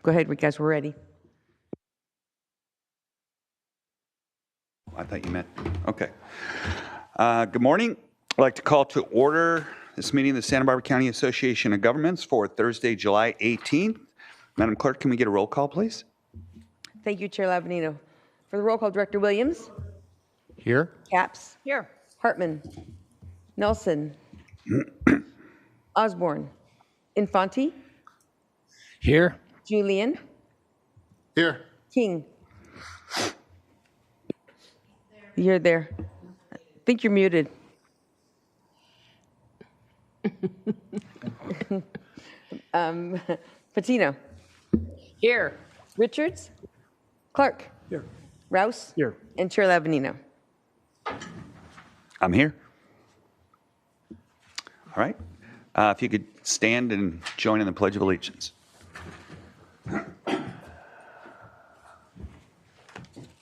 Go ahead, guys, we're ready. I thought you meant, okay. Good morning. I'd like to call to order this meeting of the Santa Barbara County Association of Governments for Thursday, July 18th. Madam Clerk, can we get a roll call, please? Thank you, Chair Lavanino. For the roll call, Director Williams. Here. Capps. Here. Hartman. Nelson. Osborne. Infante. Here. Julian. Here. King. You're there. I think you're muted. Patino. Here. Richards. Clark. Here. Rouse. Here. And Chair Lavanino. I'm here. All right. If you could stand and join in the Pledge of Allegiance.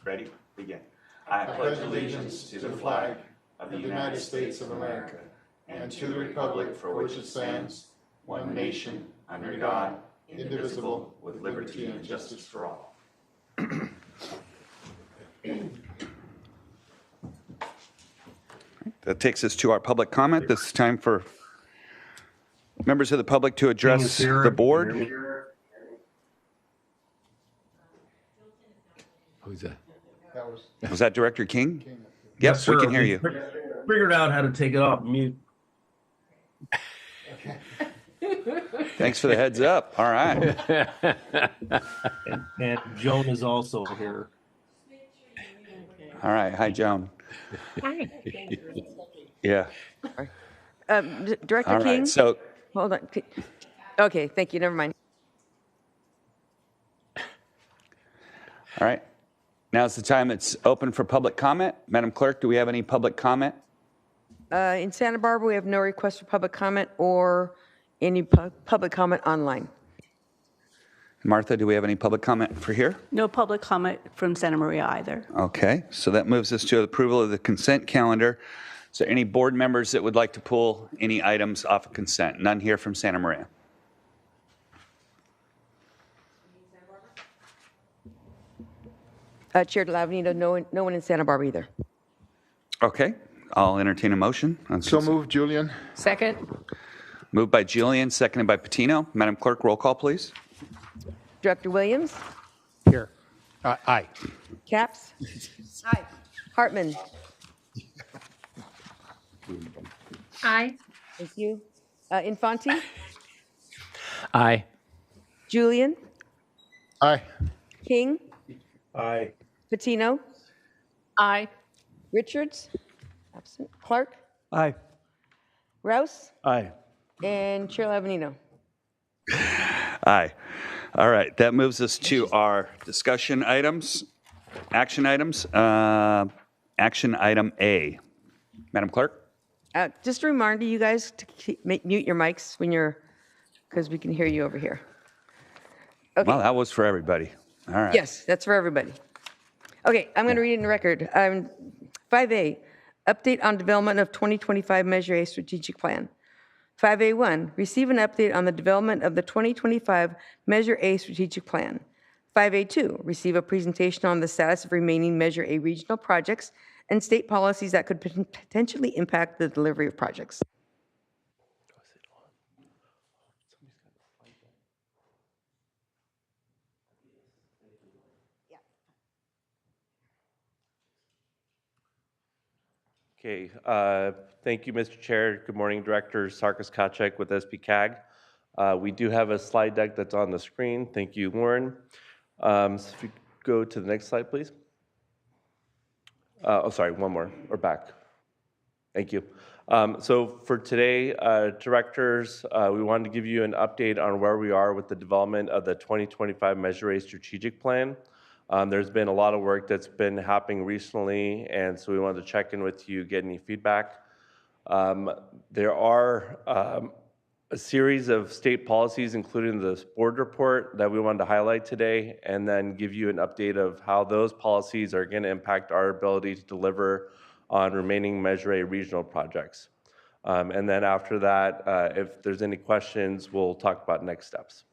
Ready? Begin. I pledge allegiance to the flag of the United States of America and to the republic for which it stands, one nation, under God, indivisible, with liberty and justice for all. That takes us to our public comment. This is time for members of the public to address the board. Who's that? Was that Director King? Yep, Yes, we sir. can hear you. Figured out how to take it off mute. Thanks for the heads up. All right. And Joan is also here. All right. Hi, Joan. Hi. Yeah. Director All King. right. So, Hold on. Okay, thank you. Never mind. all right. Now's the time it's open for public comment. Madam Clerk, do we have any public comment? In Santa Barbara, we have no request for public comment or any public comment online. Martha, do we have any public comment for here? No public comment from Santa Maria either. Okay. So that moves us to approval of the consent calendar. Is there any board members that would like to pull any items off of consent? None here from Santa Maria. Chair Lavanino, no one in Santa Barbara either. Okay. I'll entertain a motion. On So consent. moved, Julian. Second. Moved by Julian, seconded by Patino. Madam Clerk, roll call, please. Director Williams. Here. Aye. Capps. Aye. Hartman. Aye. Thank you. Infante. Aye. Julian. Aye. King. Aye. Patino. Aye. Richards. Absent. Clark. Aye. Rouse. Aye. And Chair Lavanino. Aye. All right. That moves us to our discussion items, action items. Action item A. Madam Clerk? Just a reminder, you guys, to mute your mics when you're, because we can hear you over here. Okay. Well, that was for everybody. All right. Yes, that's for everybody. Okay, I'm going to read it in the record. 5A, update on development of 2025 Measure A strategic plan. 5A1, receive an update on the development of the 2025 Measure A strategic plan. 5A2, receive a presentation on the status of remaining Measure A regional projects and state policies that could potentially impact the delivery of projects. Okay, thank you, Mr. Chair. Good morning, Director Sarkis Kacek with SBCAG. We do have a slide deck that's on the screen. Thank you, Lauren. So if you go to the next slide, please. Oh, sorry, one more, or back. Thank you. So for today, directors, we wanted to give you an update on where we are with the development of the 2025 Measure A strategic plan. There's been a lot of work that's been happening recently, and so we wanted to check in with you, get any feedback. There are a series of state policies, including the board report, that we wanted to highlight today, and then give you an update of how those policies are going to impact our ability to deliver on remaining Measure A regional projects. And then after that, if there's any questions, we'll talk about next steps.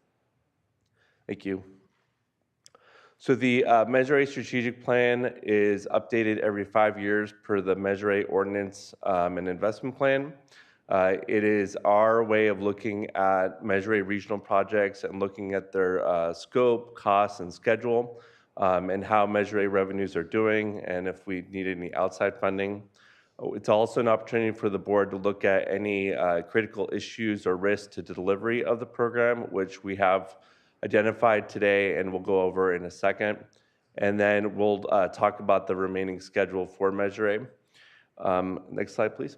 Thank you. So the Measure A strategic plan is updated every 5 years per the Measure A ordinance and investment plan. It is our way of looking at Measure A regional projects and looking at their scope, costs, and schedule, and how Measure A revenues are doing, and if we need any outside funding. It's also an opportunity for the board to look at any critical issues or risks to the delivery of the program, which we have identified today and we'll go over in a second. And then we'll talk about the remaining schedule for Measure A. Next slide, please.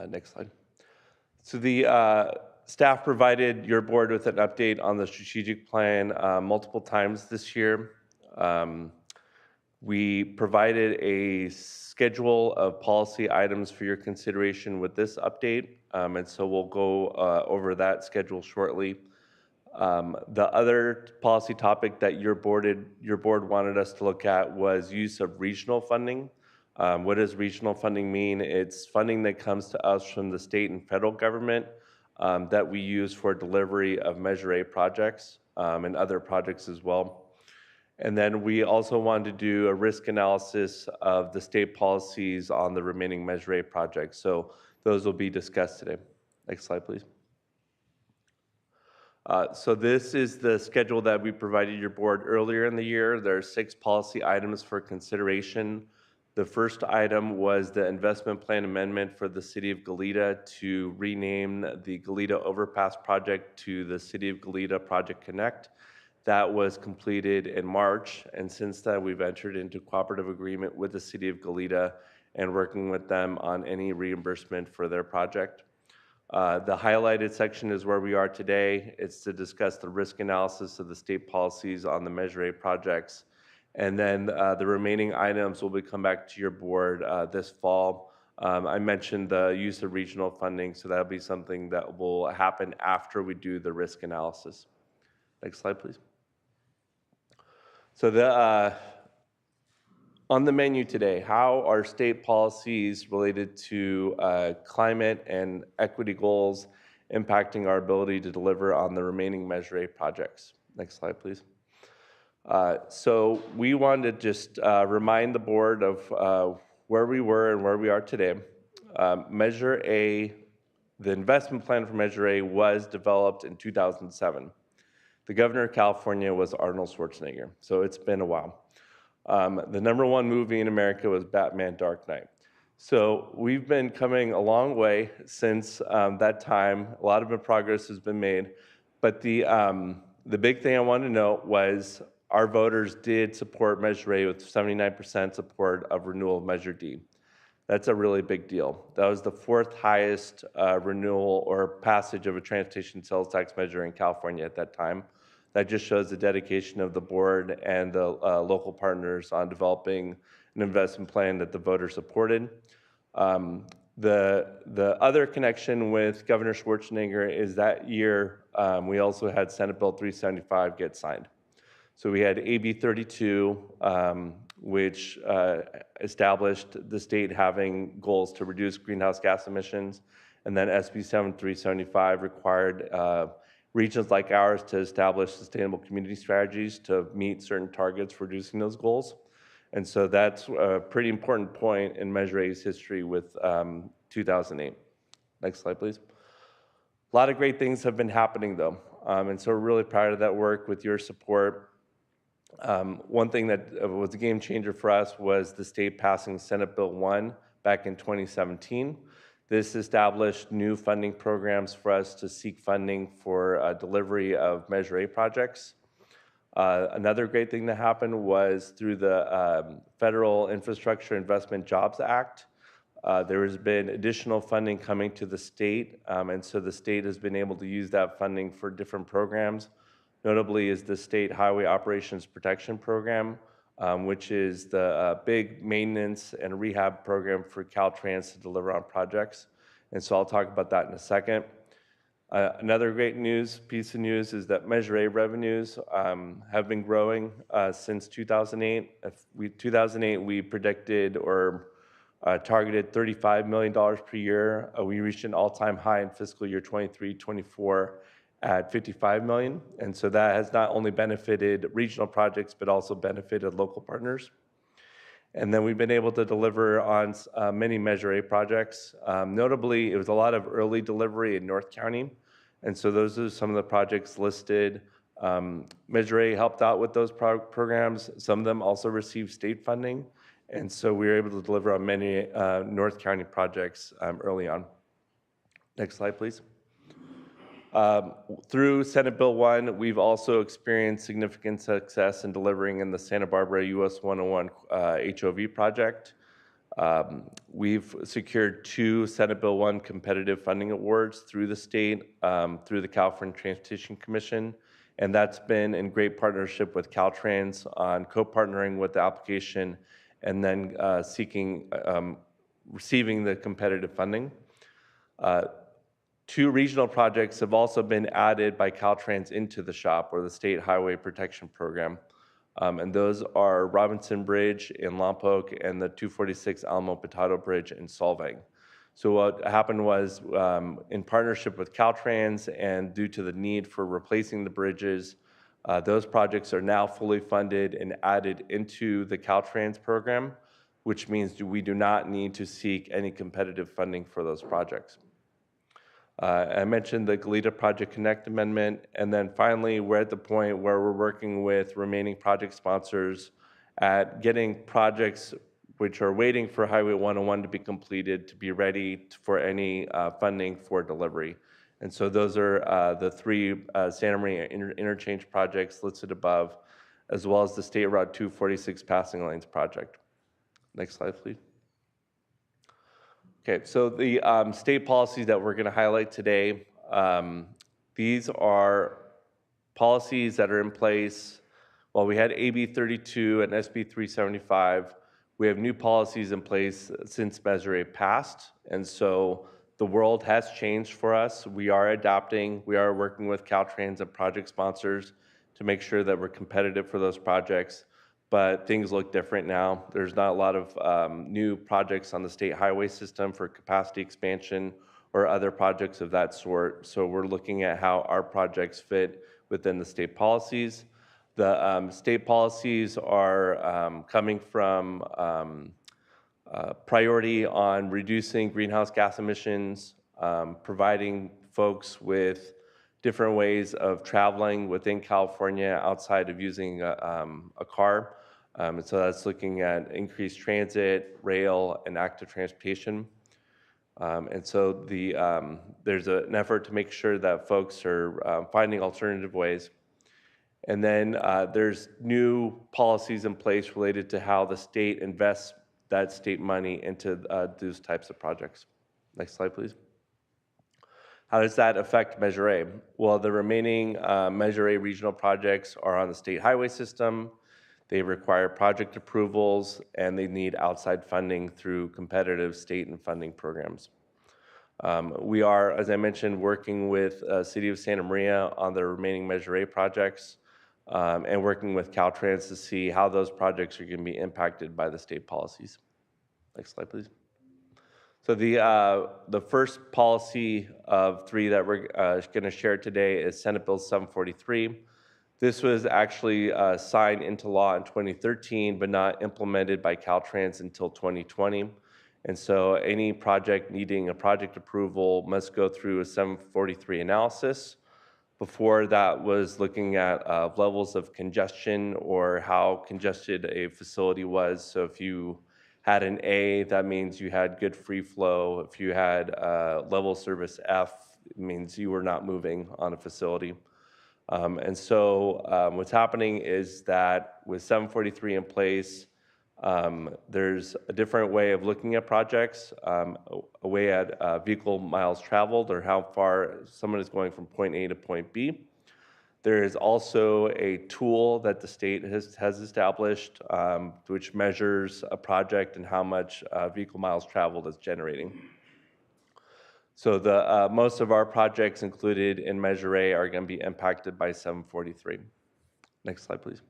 Next slide. So the staff provided your board with an update on the strategic plan multiple times this year. We provided a schedule of policy items for your consideration with this update, and so we'll go over that schedule shortly. The other policy topic that your board wanted us to look at was use of regional funding. What does regional funding mean? It's funding that comes to us from the state and federal government that we use for delivery of Measure A projects and other projects as well. And then we also wanted to do a risk analysis of the state policies on the remaining Measure A projects. So those will be discussed today. Next slide, please. So this is the schedule that we provided your board earlier in the year. There are 6 policy items for consideration. The first item was the investment plan amendment for the City of Goleta to rename the Goleta Overpass Project to the City of Goleta Project Connect. That was completed in March, and since then we've entered into cooperative agreement with the City of Goleta and working with them on any reimbursement for their project. The highlighted section is where we are today. It's to discuss the risk analysis of the state policies on the Measure A projects. And then the remaining items will come back to your board this fall. I mentioned the use of regional funding, so that'll be something that will happen after we do the risk analysis. Next slide, please. So on the menu today, how are state policies related to climate and equity goals impacting our ability to deliver on the remaining Measure A projects? Next slide, please. So we wanted to just remind the board of where we were and where we are today. Measure A, the investment plan for Measure A was developed in 2007. The governor of California was Arnold Schwarzenegger, so it's been a while. The #1 movie in America was Batman: Dark Knight. So we've been coming a long way since that time. A lot of progress has been made, but the big thing I wanted to note was our voters did support Measure A with 79% support of renewal of Measure D. That's a really big deal. That was the 4th highest renewal or passage of a transportation sales tax measure in California at that time. That just shows the dedication of the board and the local partners on developing an investment plan that the voters supported. The other connection with Governor Schwarzenegger is that year we also had Senate Bill 375 get signed. So we had AB 32, which established the state having goals to reduce greenhouse gas emissions, and then SB 7375 required regions like ours to establish sustainable community strategies to meet certain targets for reducing those goals. And so that's a pretty important point in Measure A's history with 2008. Next slide, please. A lot of great things have been happening, though, and so we're really proud of that work with your support. One thing that was a game changer for us was the state passing Senate Bill 1 back in 2017. This established new funding programs for us to seek funding for delivery of Measure A projects. Another great thing that happened was through the Federal Infrastructure Investment Jobs Act, there has been additional funding coming to the state, and so the state has been able to use that funding for different programs. Notably is the State Highway Operations Protection Program, which is the big maintenance and rehab program for Caltrans to deliver on projects. And so I'll talk about that in a second. Another great piece of news is that Measure A revenues have been growing since 2008. 2008, we predicted or targeted $35 million per year. We reached an all-time high in fiscal year 23-24, at 55 million. And so that has not only benefited regional projects, but also benefited local partners. And then we've been able to deliver on many Measure A projects. Notably, it was a lot of early delivery in North County. And so those are some of the projects listed. Measure A helped out with those programs. Some of them also received state funding. And so we were able to deliver on many North County projects early on. Next slide, please. Through Senate Bill 1, we've also experienced significant success in delivering in the Santa Barbara US 101 HOV project. We've secured 2 Senate Bill 1 competitive funding awards through the state, through the California Transportation Commission, and that's been in great partnership with Caltrans on co-partnering with the application and then receiving the competitive funding. 2 regional projects have also been added by Caltrans into the SHOP, or the State Highway Protection Program. And those are Robinson Bridge in Lompoc and the 246 Alamo Potato Bridge in Solvang. So what happened was, in partnership with Caltrans and due to the need for replacing the bridges, those projects are now fully funded and added into the Caltrans program, which means we do not need to seek any competitive funding for those projects. I mentioned the Goleta Project Connect Amendment, and then finally, we're at the point where we're working with remaining project sponsors at getting projects which are waiting for Highway 101 to be completed to be ready for any funding for delivery. And so those are the 3 Santa Maria interchange projects listed above, as well as the State Route 246 passing lanes project. Next slide, please. Okay, so the state policies that we're going to highlight today, these are policies that are in place. While we had AB 32 and SB 375, we have new policies in place since Measure A passed, and so the world has changed for us. We are adapting. We are working with Caltrans and project sponsors to make sure that we're competitive for those projects. But things look different now. There's not a lot of new projects on the state highway system for capacity expansion or other projects of that sort. So we're looking at how our projects fit within the state policies. The state policies are coming from priority on reducing greenhouse gas emissions, providing folks with different ways of traveling within California outside of using a car. And so that's looking at increased transit, rail, and active transportation. And so there's an effort to make sure that folks are finding alternative ways. And then there's new policies in place related to how the state invests that state money into those types of projects. Next slide, please. How does that affect Measure A? Well, the remaining Measure A regional projects are on the state highway system. They require project approvals, and they need outside funding through competitive state and funding programs. We are, as I mentioned, working with City of Santa Maria on the remaining Measure A projects and working with Caltrans to see how those projects are going to be impacted by the state policies. Next slide, please. So the first policy of 3 that we're going to share today is Senate Bill 743. This was actually signed into law in 2013, but not implemented by Caltrans until 2020. And so any project needing a project approval must go through a 743 analysis. Before that was looking at levels of congestion or how congested a facility was. So if you had an A, that means you had good free flow. If you had level service F, it means you were not moving on a facility. And so what's happening is that with 743 in place, there's a different way of looking at projects, a way at vehicle miles traveled or how far someone is going from point A to point B. There is also a tool that the state has established which measures a project and how much vehicle miles traveled is generating. So most of our projects included in Measure A are going to be impacted by 743. Next slide, please.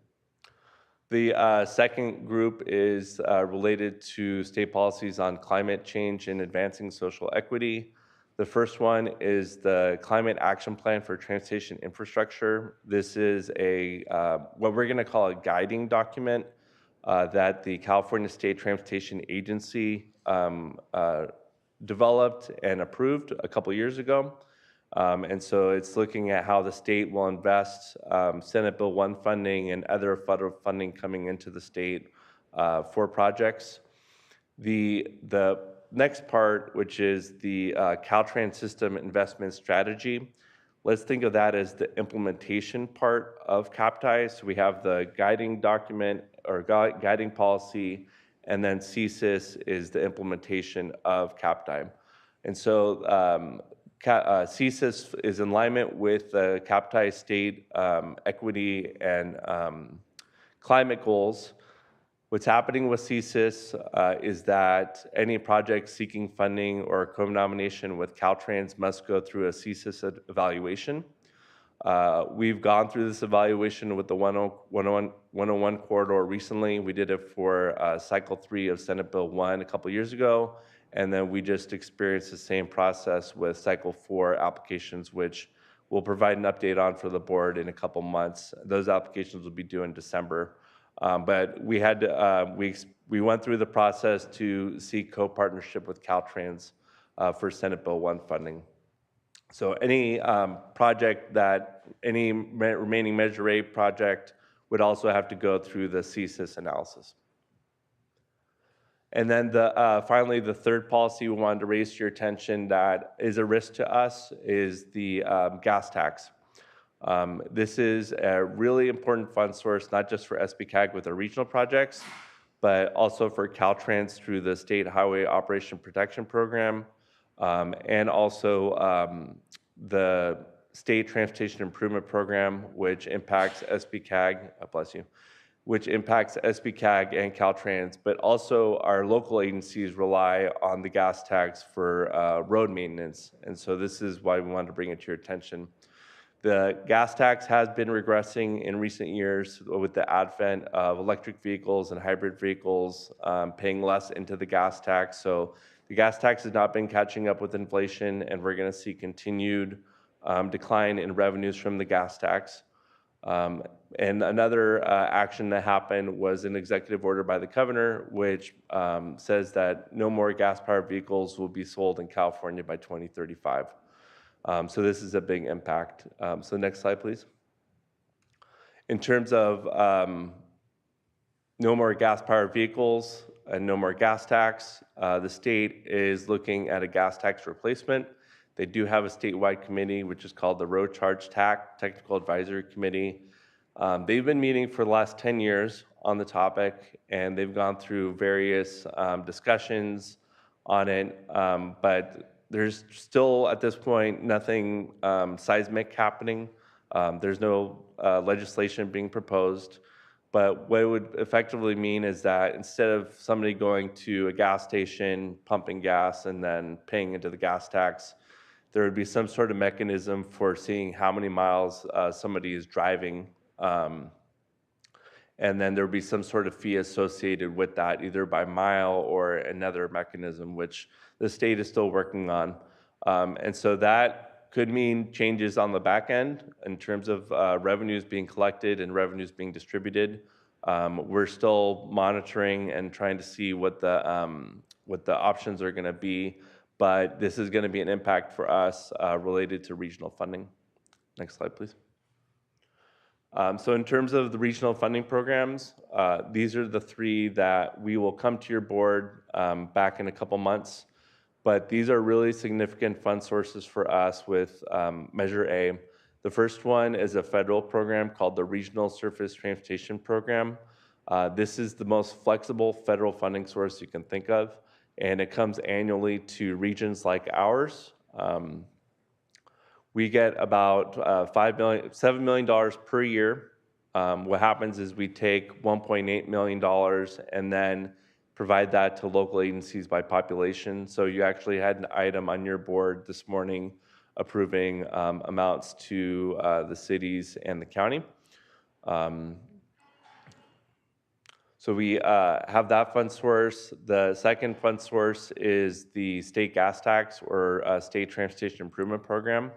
The second group is related to state policies on climate change and advancing social equity. The first one is the Climate Action Plan for Transportation Infrastructure. This is a what we're going to call a guiding document that the California State Transportation Agency developed and approved a couple years ago. And so it's looking at how the state will invest Senate Bill 1 funding and other federal funding coming into the state for projects. The next part, which is the Caltrans System Investment Strategy, let's think of that as the implementation part of CAPTI. So we have the guiding document or guiding policy, and then CSIS is the implementation of CAPTI. And so CSIS is in alignment with the CAPTI state equity and climate goals. What's happening with CSIS is that any project seeking funding or co-nomination with Caltrans must go through a CSIS evaluation. We've gone through this evaluation with the 101 corridor recently. We did it for cycle 3 of Senate Bill 1 a couple years ago, and then we just experienced the same process with cycle 4 applications, which we'll provide an update on for the board in a couple months. Those applications will be due in December. But we had we went through the process to seek co-partnership with Caltrans for Senate Bill 1 funding. So any project that any remaining Measure A project would also have to go through the CSIS analysis. And then finally, the third policy we wanted to raise to your attention that is a risk to us is the gas tax. This is a really important fund source, not just for SBCAG with our regional projects, but also for Caltrans through the State Highway Operation Protection Program, and also the State Transportation Improvement Program, which impacts SBCAG, bless you, which impacts SBCAG and Caltrans, but also our local agencies rely on the gas tax for road maintenance. And so this is why we wanted to bring it to your attention. The gas tax has been regressing in recent years with the advent of electric vehicles and hybrid vehicles paying less into the gas tax. So the gas tax has not been catching up with inflation, and we're going to see continued decline in revenues from the gas tax. And another action that happened was an executive order by the governor, which says that no more gas-powered vehicles will be sold in California by 2035. So this is a big impact. So next slide, please. In terms of no more gas-powered vehicles and no more gas tax, the state is looking at a gas tax replacement. They do have a statewide committee, which is called the Road Charge Tax Technical Advisory Committee. They've been meeting for the last 10 years on the topic, and they've gone through various discussions on it, but there's still, at this point, nothing seismic happening. There's no legislation being proposed, but what it would effectively mean is that instead of somebody going to a gas station, pumping gas, and then paying into the gas tax, there would be some sort of mechanism for seeing how many miles somebody is driving. And then there would be some sort of fee associated with that, either by mile or another mechanism, which the state is still working on. And so that could mean changes on the back end in terms of revenues being collected and revenues being distributed. We're still monitoring and trying to see what the options are going to be, but this is going to be an impact for us related to regional funding. Next slide, please. So in terms of the regional funding programs, these are the 3 that we will come to your board back in a couple months. But these are really significant fund sources for us with Measure A. The first one is a federal program called the Regional Surface Transportation Program. This is the most flexible federal funding source you can think of, and it comes annually to regions like ours. We get about $7 million per year. What happens is we take $1.8 million and then provide that to local agencies by population. So you actually had an item on your board this morning approving amounts to the cities and the county. So we have that fund source. The second fund source is the state gas tax or state transportation improvement program.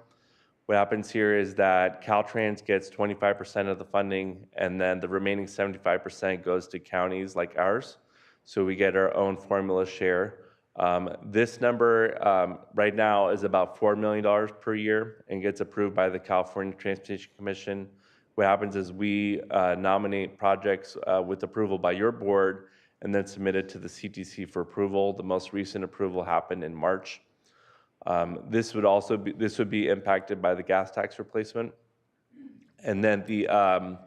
What happens here is that Caltrans gets 25% of the funding, and then the remaining 75% goes to counties like ours. So we get our own formula share. This number right now is about $4 million per year and gets approved by the California Transportation Commission. What happens is we nominate projects with approval by your board and then submit it to the CTC for approval. The most recent approval happened in March. This would be impacted by the gas tax replacement. And then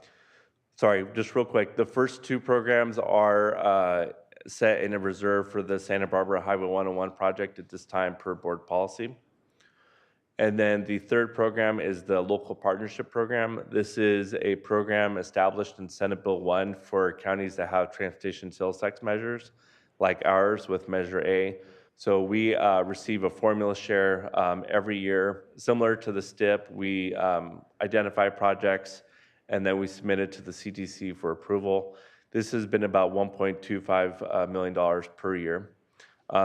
sorry, just real quick, the first two programs are set in a reserve for the Santa Barbara Highway 101 project at this time per board policy. And then the third program is the local partnership program. This is a program established in Senate Bill 1 for counties that have transportation sales tax measures like ours with Measure A. So we receive a formula share every year. Similar to the STIP, we identify projects and then we submit it to the CTC for approval. This has been about $1.25 million per year.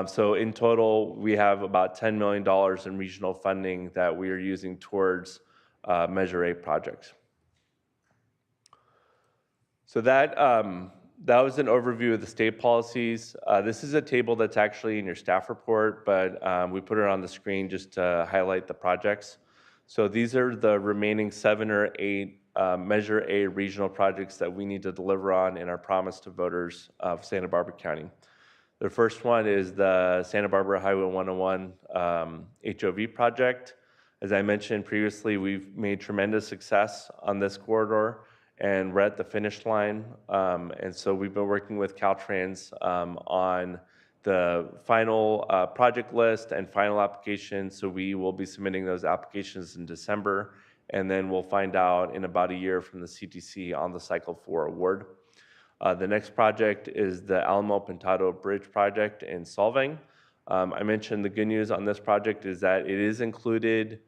So in total, we have about $10 million in regional funding that we are using towards Measure A projects. So that was an overview of the state policies. This is a table that's actually in your staff report, but we put it on the screen just to highlight the projects. So these are the remaining 7 or 8 Measure A regional projects that we need to deliver on in our promise to voters of Santa Barbara County. The first one is the Santa Barbara Highway 101 HOV project. As I mentioned previously, we've made tremendous success on this corridor and we're at the finish line. And so we've been working with Caltrans on the final project list and final application. So we will be submitting those applications in December, and then we'll find out in about a year from the CTC on the Cycle 4 award. The next project is the Alamo Pintado Bridge project in Solvang. I mentioned the good news on this project is that it is included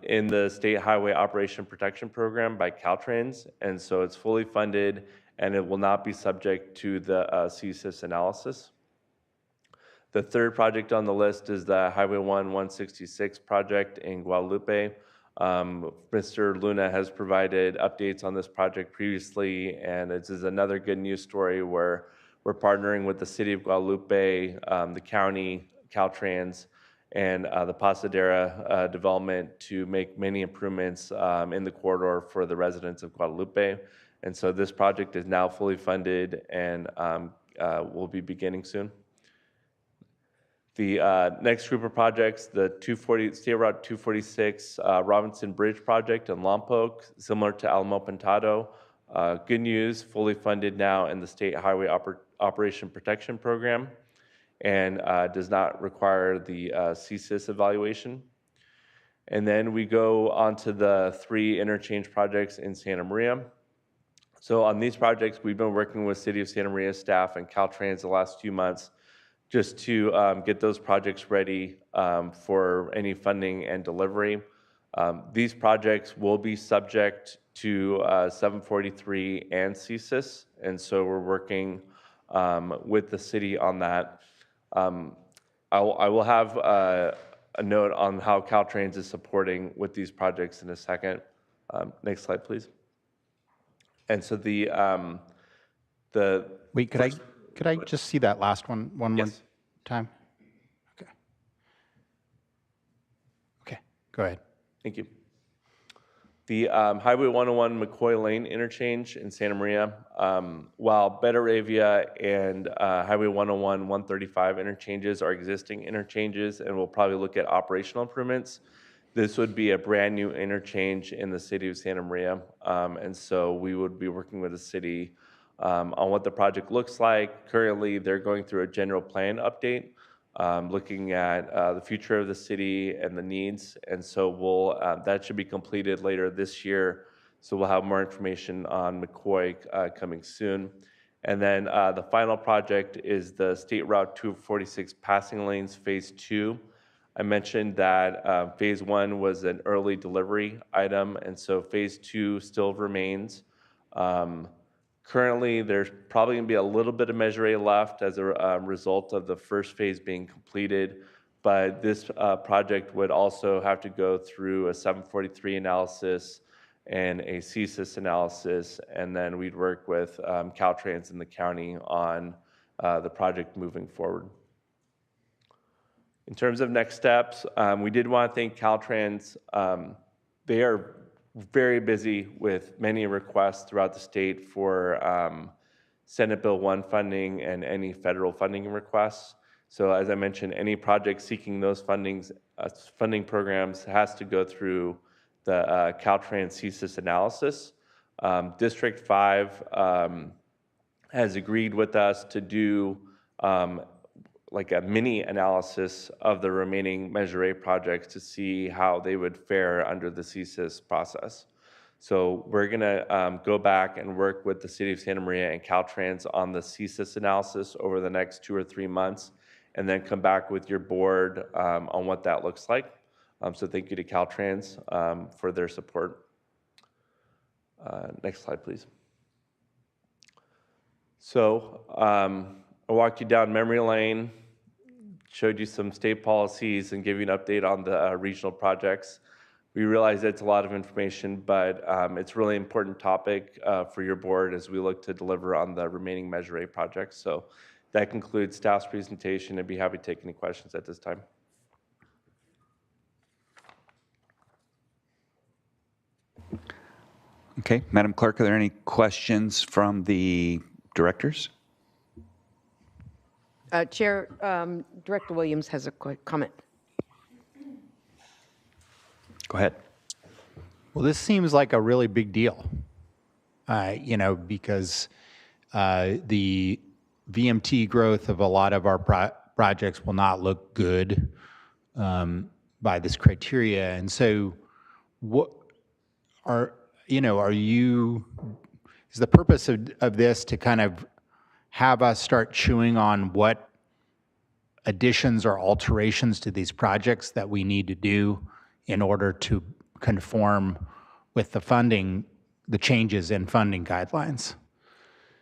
in the State Highway Operation Protection Program by Caltrans, and so it's fully funded and it will not be subject to the CSIS analysis. The third project on the list is the Highway 166 project in Guadalupe. Mr. Luna has provided updates on this project previously, and this is another good news story where we're partnering with the City of Guadalupe, the county, Caltrans, and the Pasadena development to make many improvements in the corridor for the residents of Guadalupe. And so this project is now fully funded and will be beginning soon. The next group of projects, the State Route 246 Robinson Bridge project in Lompoc, similar to Alamo Pintado. Good news, fully funded now in the State Highway Operation Protection Program and does not require the CSIS evaluation. And then we go on to the 3 interchange projects in Santa Maria. So on these projects, we've been working with City of Santa Maria staff and Caltrans the last few months just to get those projects ready for any funding and delivery. These projects will be subject to 743 and CSIS, and so we're working with the city on that. I will have a note on how Caltrans is supporting with these projects in a second. Next slide, please. And so Wait, could I just see that last one more Yes. time? Okay. Okay, go ahead. Thank you. The Highway 101 McCoy Lane interchange in Santa Maria, while Betaravia and Highway 101 135 interchanges are existing interchanges and we'll probably look at operational improvements, this would be a brand new interchange in the city of Santa Maria. And so we would be working with the city on what the project looks like. Currently, they're going through a general plan update, looking at the future of the city and the needs. And so that should be completed later this year. So we'll have more information on McCoy coming soon. And then the final project is the State Route 246 passing lanes, Phase 2. I mentioned that Phase 1 was an early delivery item, and so Phase 2 still remains. Currently, there's probably going to be a little bit of Measure A left as a result of the first phase being completed, but this project would also have to go through a 743 analysis and a CSIS analysis, and then we'd work with Caltrans in the county on the project moving forward. In terms of next steps, we did want to thank Caltrans. They are very busy with many requests throughout the state for Senate Bill 1 funding and any federal funding requests. So as I mentioned, any project seeking those funding programs has to go through the Caltrans CSIS analysis. District 5 has agreed with us to do like a mini analysis of the remaining Measure A projects to see how they would fare under the CSIS process. So we're gonna go back and work with the City of Santa Maria and Caltrans on the CSIS analysis over the next 2 or 3 months, and then come back with your board on what that looks like. So thank you to Caltrans for their support. Next slide, please. So I walked you down memory lane, showed you some state policies, and gave you an update on the regional projects. We realize it's a lot of information, but it's a really important topic for your board as we look to deliver on the remaining Measure A projects. So that concludes staff's presentation. I'd be happy to take any questions at this time. Okay, Madam Clerk, are there any questions from the directors? Chair, Director Williams has a quick comment. Go ahead. Well, this seems like a really big deal, because the VMT growth of a lot of our projects will not look good by this criteria. And so what is the purpose of this to kind of have us start chewing on what additions or alterations to these projects that we need to do in order to conform with the changes in funding guidelines?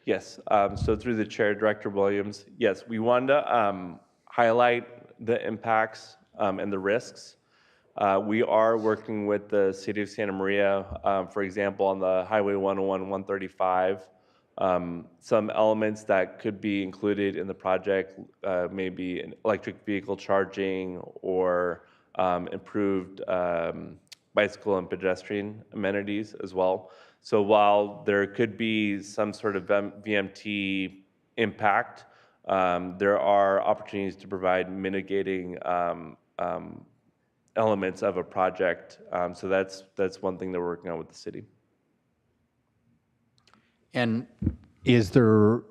Yes, so through the chair, Director Williams, yes, we wanted to highlight the impacts and the risks. We are working with the City of Santa Maria, for example, on the Highway 101 and 135. Some elements that could be included in the project, maybe an electric vehicle charging or improved bicycle and pedestrian amenities as well. So while there could be some sort of VMT impact, there are opportunities to provide mitigating elements of a project. So that's one thing that we're working on with the city. And is there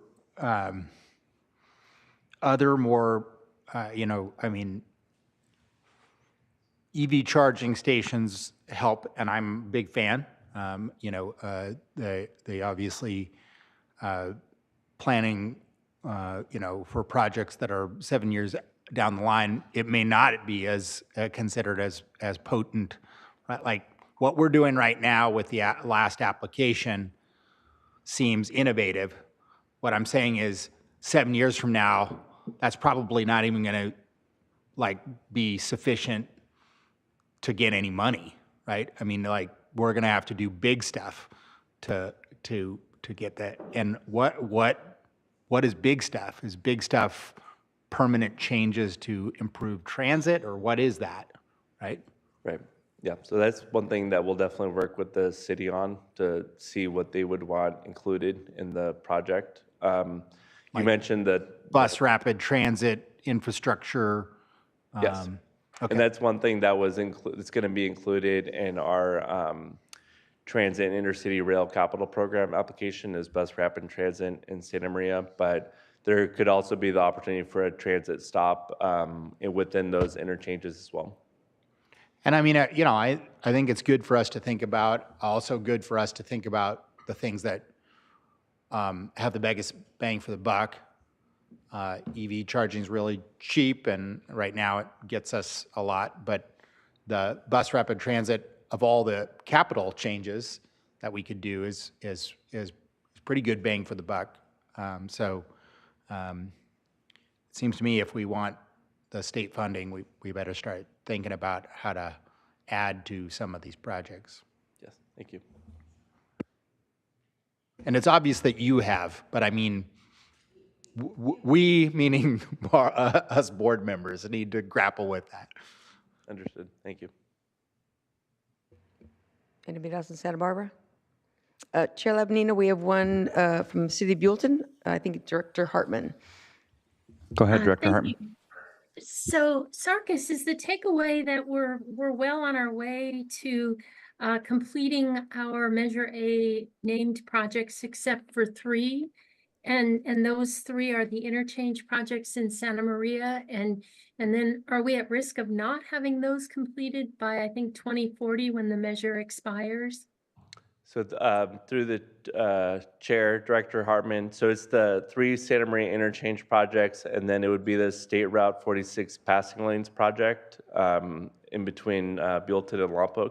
other more, EV charging stations help, and I'm a big fan. They obviously planning, for projects that are 7 years down the line, it may not be as considered as potent. Right? Like what we're doing right now with the last application seems innovative. What I'm saying is 7 years from now, that's probably not even going to be sufficient to get any money, right? I mean, we're going to have to do big stuff to get that. And what is big stuff? Is big stuff permanent changes to improve transit, or what is that, right? Right. Yeah, so that's one thing that we'll definitely work with the city on to see what they would want included in the project. You mentioned that bus rapid transit infrastructure. Yes, okay. And that's one thing that was it's going to be included in our transit and intercity rail capital program application is bus rapid transit in Santa Maria, but there could also be the opportunity for a transit stop within those interchanges as well. And I mean, I think it's good for us to think about, also good for us to think about the things that have the biggest bang for the buck. EV charging is really cheap, and right now it gets us a lot, but the bus rapid transit, of all the capital changes that we could do, is pretty good bang for the buck. It seems to me if we want the state funding, we better start thinking about how to add to some of these projects. Yes, thank you. And it's obvious that you have, but I mean, we, meaning us board members, need to grapple with that. Understood. Thank you. Anybody else in Santa Barbara? Chair Labanina, we have one from the City of Buellton. I think Director Hartman. Go ahead, Director Thank Hartman. you. So, Sarkis, is the takeaway that we're well on our way to completing our Measure A named projects except for 3? And those 3 are the interchange projects in Santa Maria. And then are we at risk of not having those completed by, I think, 2040 when the measure expires? So through the chair, Director Hartman, so it's the 3 Santa Maria interchange projects, and then it would be the State Route 46 passing lanes project in between Buellton and Lompoc.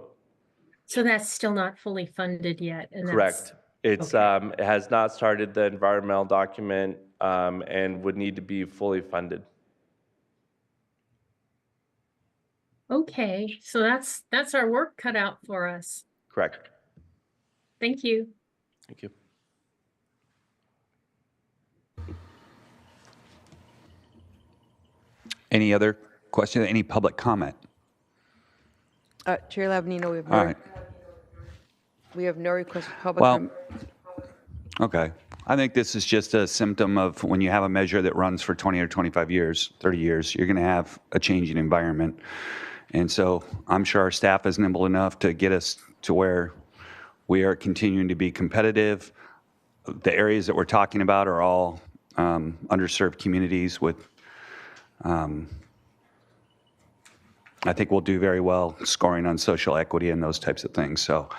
So that's still not fully funded yet. And Correct. It's okay. it has not started the environmental document and would need to be fully funded. Okay, so that's our work cut out for us. Correct. Thank you. Thank you. Any other questions? Any public comment? Chair Labanina, we have All right. we have no request for public Well, comment. okay. I think this is just a symptom of when you have a measure that runs for 20 or 25 years, 30 years, you're going to have a changing environment. And so I'm sure our staff is nimble enough to get us to where we are continuing to be competitive. The areas that we're talking about are all underserved communities with, I think we'll do very well scoring on social equity and those types of things. So,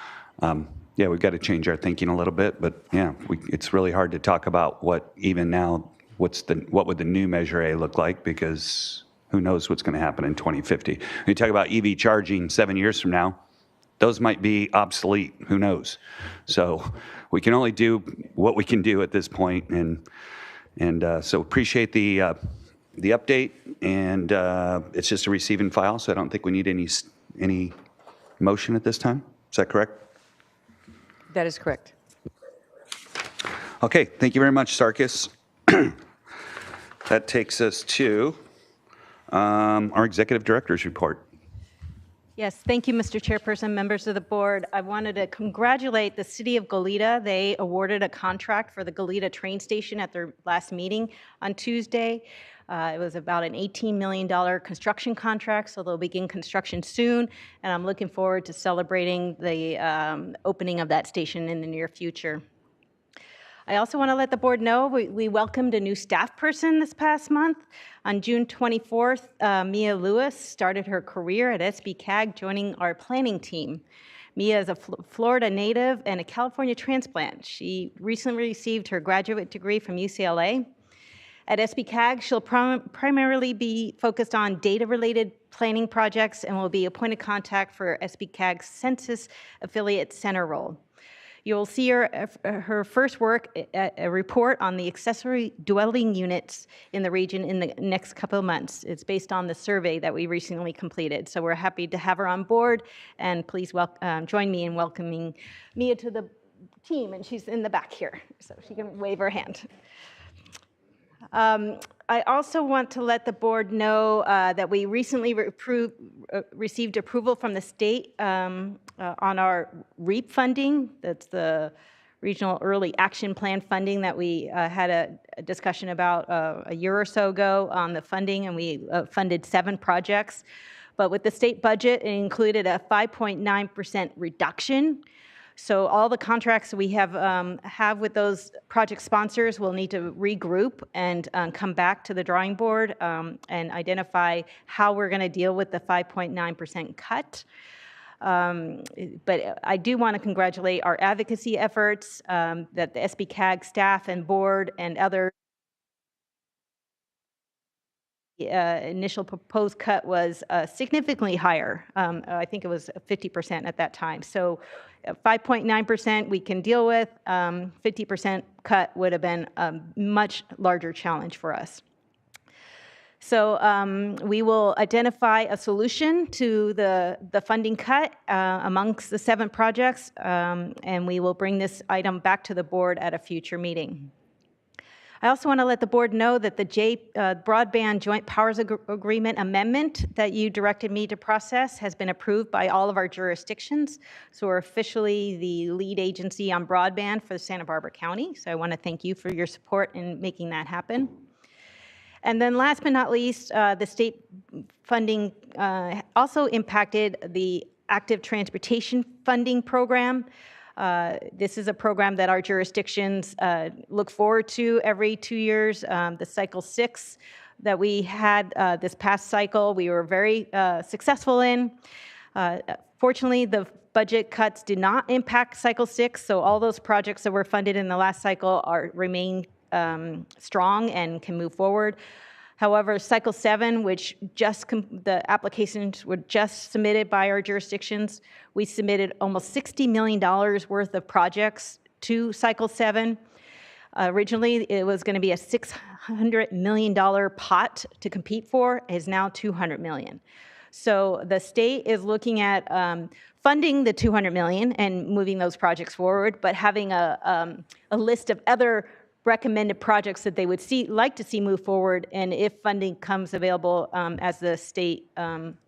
yeah, we've got to change our thinking a little bit, but yeah, it's really hard to talk about what even now, what would the new Measure A look like, because who knows what's going to happen in 2050. When you talk about EV charging 7 years from now, those might be obsolete, who knows? So we can only do what we can do at this point, and so appreciate the update, and it's just a receiving file, so I don't think we need any motion at this time. Is that correct? That is correct. Okay, thank you very much, Sarkis. That takes us to our Executive Director's report. Yes, thank you, Mr. Chairperson, members of the board. I wanted to congratulate the City of Goleta. They awarded a contract for the Goleta train station at their last meeting on Tuesday. It was about an $18 million construction contract, so they'll begin construction soon, and I'm looking forward to celebrating the opening of that station in the near future. I also want to let the board know we welcomed a new staff person this past month. On June 24th, Mia Lewis started her career at SBCAG, joining our planning team. Mia is a Florida native and a California transplant. She recently received her graduate degree from UCLA. At SBCAG, she'll primarily be focused on data-related planning projects and will be a point of contact for SBCAG's Census Affiliate Center role. You'll see her first work, a report on the accessory dwelling units in the region in the next couple of months. It's based on the survey that we recently completed. So we're happy to have her on board, and please join me in welcoming Mia to the team, and she's in the back here, so she can wave her hand. I also want to let the board know that we recently received approval from the state on our REAP funding. That's the Regional Early Action Plan funding that we had a discussion about a year or so ago on the funding, and we funded 7 projects. But with the state budget, it included a 5.9% reduction. So all the contracts we have with those project sponsors will need to regroup and come back to the drawing board and identify how we're going to deal with the 5.9% cut. But I do want to congratulate our advocacy efforts that the SBCAG staff and board and other initial proposed cut was significantly higher. I think it was 50% at that time. So 5.9% we can deal with. 50% cut would have been a much larger challenge for us. So we will identify a solution to the funding cut amongst the 7 projects, and we will bring this item back to the board at a future meeting. I also want to let the board know that the Broadband Joint Powers Agreement amendment that you directed me to process has been approved by all of our jurisdictions. So we're officially the lead agency on broadband for Santa Barbara County. So I want to thank you for your support in making that happen. And then last but not least, the state funding also impacted the active transportation funding program. This is a program that our jurisdictions look forward to every 2 years. The cycle 6 that we had this past cycle, we were very successful in. Fortunately, the budget cuts did not impact cycle 6, so all those projects that were funded in the last cycle remain strong and can move forward. However, cycle 7, which the applications were just submitted by our jurisdictions, we submitted almost $60 million worth of projects to cycle 7. Originally, it was going to be a $600 million pot to compete for. It is now $200 million. So the state is looking at funding the $200 million and moving those projects forward, but having a list of other recommended projects that they would like to see move forward, and if funding comes available as the state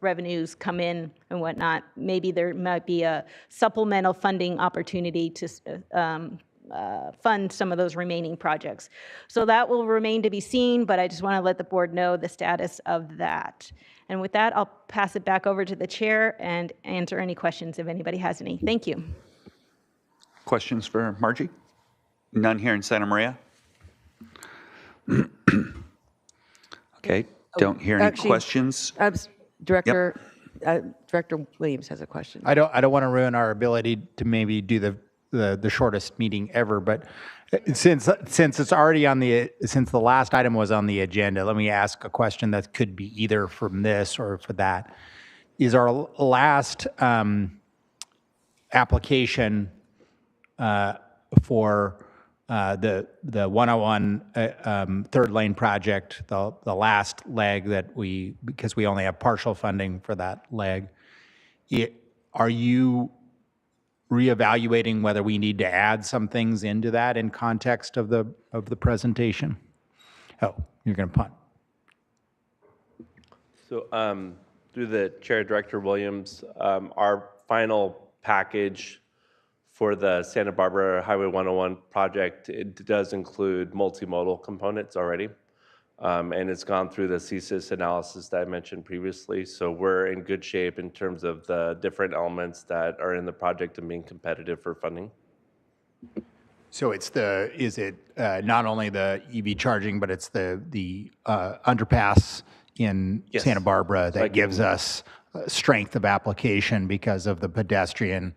revenues come in and whatnot, maybe there might be a supplemental funding opportunity to fund some of those remaining projects. So that will remain to be seen, but I just want to let the board know the status of that. And with that, I'll pass it back over to the chair and answer any questions if anybody has any. Thank you. Questions for Margie? None here in Santa Maria. Okay, don't hear any Actually, questions. Director Williams has a question. I don't want to ruin our ability to maybe do the shortest meeting ever, but since it's already on since the last item was on the agenda, let me ask a question that could be either from this or for that. Is our last application for the 101 third lane project, the last leg that because we only have partial funding for that leg, are you reevaluating whether we need to add some things into that in context of the presentation? Oh, you're going to punt. So through the chair, Director Williams, our final package for the Santa Barbara Highway 101 project, it does include multimodal components already. And it's gone through the CSIS analysis that I mentioned previously. So we're in good shape in terms of the different elements that are in the project and being competitive for funding. So is it not only the EV charging, but it's the underpass in Yes. Santa Barbara that Like gives us strength of application because of the pedestrian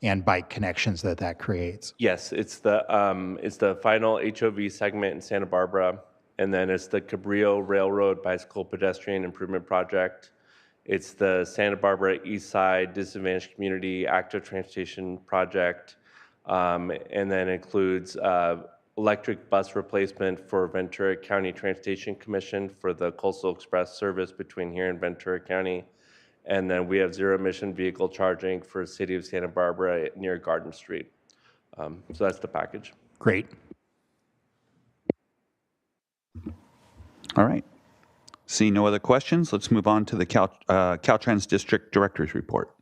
and bike connections that creates? Yes, it's the final HOV segment in Santa Barbara, and then it's the Cabrillo Railroad Bicycle Pedestrian Improvement Project. It's the Santa Barbara East Side Disadvantaged Community Active Transportation Project, and then includes electric bus replacement for Ventura County Transportation Commission for the Coastal Express service between here and Ventura County. And then we have zero emission vehicle charging for City of Santa Barbara near Garden Street. So that's the package. Great. All right. See no other questions. Let's move on to the Caltrans District Director's Report.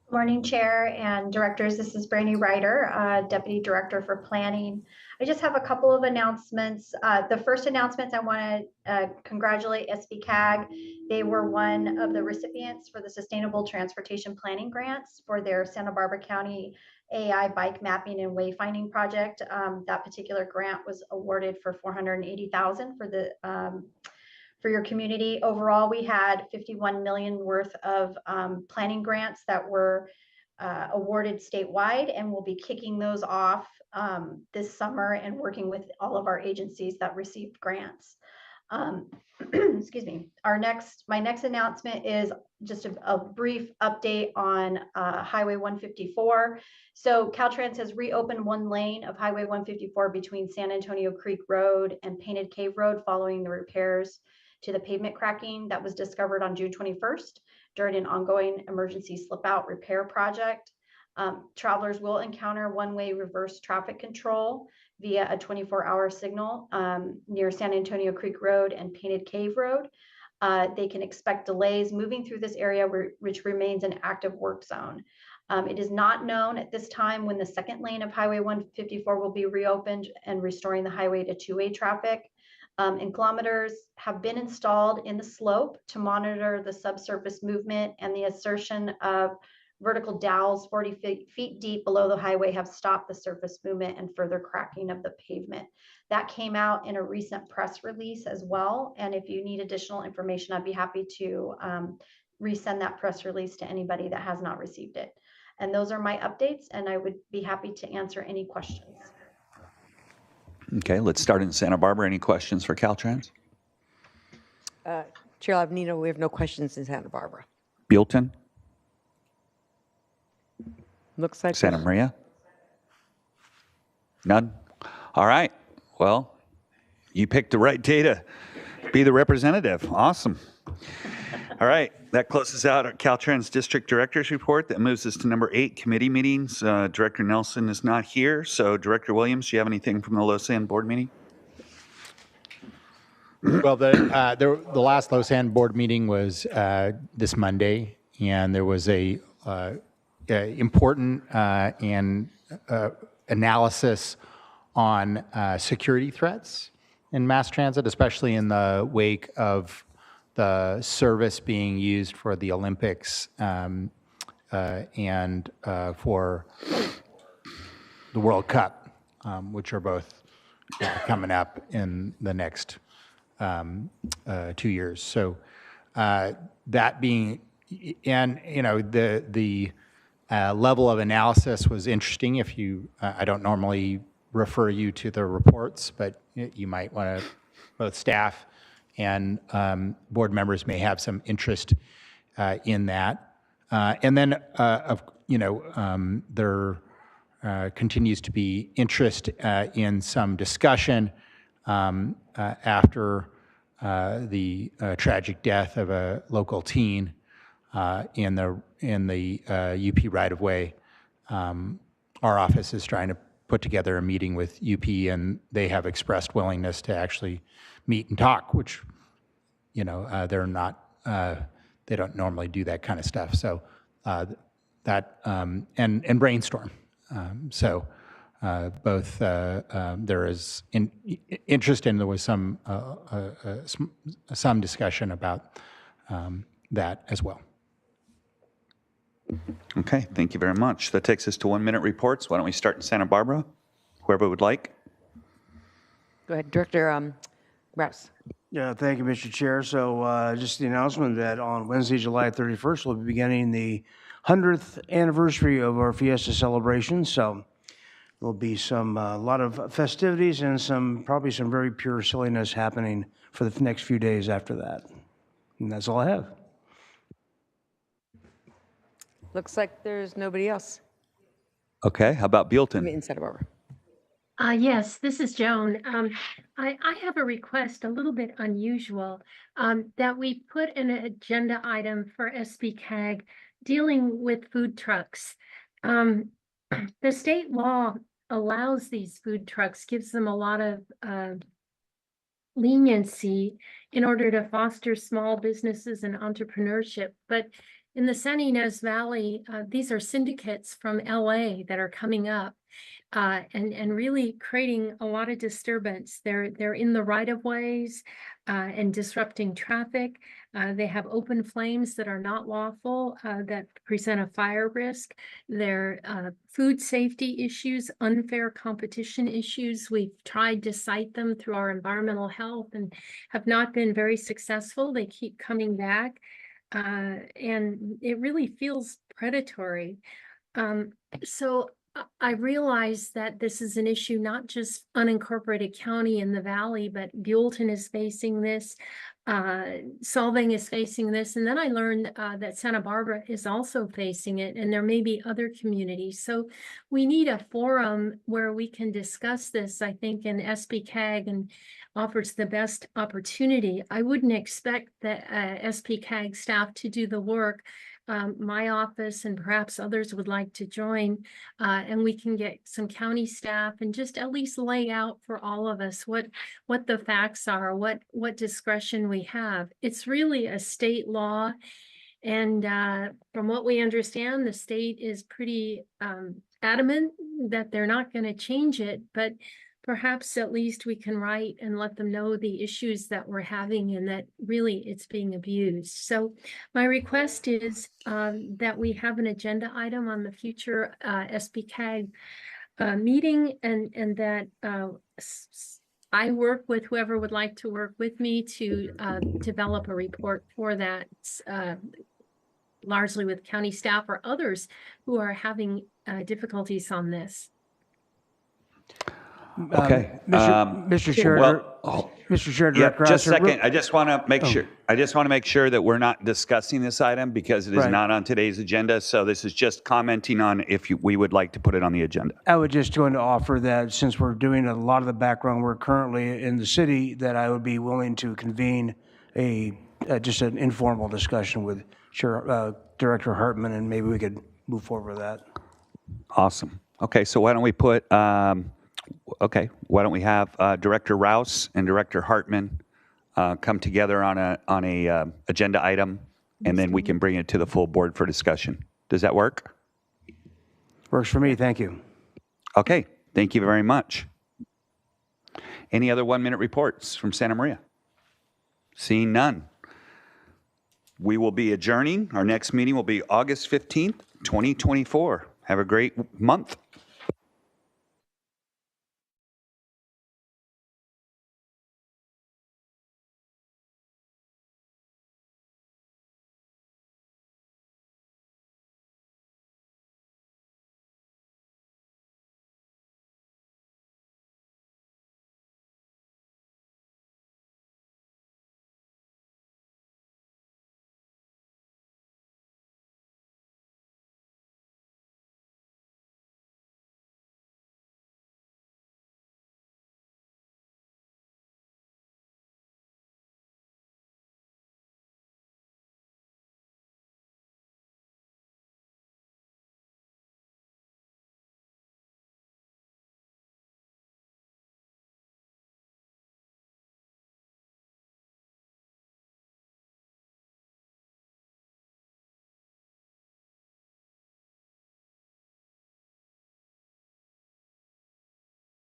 Good morning, Chair and Directors. This is Brandy Ryder, Deputy Director for Planning. I just have a couple of announcements. The first announcement, I want to congratulate SBCAG. They were one of the recipients for the Sustainable Transportation Planning Grants for their Santa Barbara County AI bike mapping and wayfinding project. That particular grant was awarded for $480,000 for the for your community. Overall, we had 51 million worth of planning grants that were awarded statewide, and we'll be kicking those off this summer and working with all of our agencies that received grants. Excuse me. My next announcement is just a brief update on Highway 154. So Caltrans has reopened one lane of Highway 154 between San Antonio Creek Road and Painted Cave Road following the repairs to the pavement cracking that was discovered on June 21st during an ongoing emergency slip out repair project. Travelers will encounter one-way reverse traffic control via a 24-hour signal near San Antonio Creek Road and Painted Cave Road. They can expect delays moving through this area, which remains an active work zone. It is not known at this time when the second lane of Highway 154 will be reopened and restoring the highway to two-way traffic. Inclometers have been installed in the slope to monitor the subsurface movement, and the assertion of vertical dowels 40 feet deep below the highway have stopped the surface movement and further cracking of the pavement. That came out in a recent press release as well. And if you need additional information, I'd be happy to resend that press release to anybody that has not received it. And those are my updates, and I would be happy to answer any questions. Okay, let's start in Santa Barbara. Any questions for Caltrans? Chair Lavanito, we have no questions in Santa Barbara. Buellton? Looks like Santa Maria? None? All right. Well, you picked the right day to be the representative. Awesome. All right. That closes out our Caltrans District Director's Report. That moves us to number 8, committee meetings. Director Nelson is not here. So, Director Williams, do you have anything from the Losan board meeting? Well, the last Losan board meeting was this Monday, and there was a important analysis on security threats in mass transit, especially in the wake of the service being used for the Olympics and for the World Cup, which are both coming up in the next 2 years. So that being, and you know, the level of analysis was interesting. If you, I don't normally refer you to the reports, but you might want to, both staff and board members may have some interest in that. And then, there continues to be interest in some discussion after the tragic death of a local teen in the UP right-of-way. Our office is trying to put together a meeting with UP, and they have expressed willingness to actually meet and talk, which, they're not, they don't normally do that kind of stuff. So and brainstorm. Both there is interest, and there was some discussion about that as well. Okay, thank you very much. That takes us to 1-minute reports. Why don't we start in Santa Barbara? Whoever would like. Go ahead, Director Rouse. Yeah, thank you, Mr. Chair. So just the announcement that on Wednesday, July 31st, we'll be beginning the 100th anniversary of our Fiesta celebration. So there'll be a lot of festivities and probably some very pure silliness happening for the next few days after that. And that's all I have. Looks like there's nobody else. Okay, how about Buellton? In Santa Barbara. Yes, this is Joan. I have a request, a little bit unusual, that we put an agenda item for SBCAG dealing with food trucks. The state law allows these food trucks, gives them a lot of leniency in order to foster small businesses and entrepreneurship. But in the San Ynez Valley, these are syndicates from LA that are coming up and really creating a lot of disturbance. They're in the right-of-ways and disrupting traffic. They have open flames that are not lawful, that present a fire risk. There are food safety issues, unfair competition issues. We've tried to cite them through our environmental health and have not been very successful. They keep coming back. And it really feels predatory. So I realize that this is an issue, not just unincorporated county in the valley, but Buellton is facing this. Solvang is facing this. And then I learned that Santa Barbara is also facing it, and there may be other communities. So we need a forum where we can discuss this, I think, and SBCAG and offers the best opportunity. I wouldn't expect the SBCAG staff to do the work. My office and perhaps others would like to join, and we can get some county staff and just at least lay out for all of us what the facts are, what discretion we have. It's really a state law, and from what we understand, the state is pretty adamant that they're not going to change it, but perhaps at least we can write and let them know the issues that we're having and that really it's being abused. So my request is that we have an agenda item on the future SBCAG meeting, and that I work with whoever would like to work with me to develop a report for that, largely with county staff or others who are having difficulties on this. Okay. Mr. Chair, Mr. Chair, Yeah, Director. just a Hauser, second. I just want to make sure. I just want to make sure that we're not discussing this item because it is Right. not on today's agenda. So this is just commenting on if we would like to put it on the agenda. I would just going to offer that since we're doing a lot of the background work currently in the city, that I would be willing to convene just an informal discussion with Director Hartman, and maybe we could move forward with that. Awesome. Okay, so why don't we put? Why don't we have Director Rouse and Director Hartman come together on a agenda item, and then we can bring it to the full board for discussion. Does that work? Works for me. Thank you. Okay, thank you very much. Any other 1-minute reports from Santa Maria? Seeing none. We will be adjourning. Our next meeting will be August 15th, 2024. Have a great month.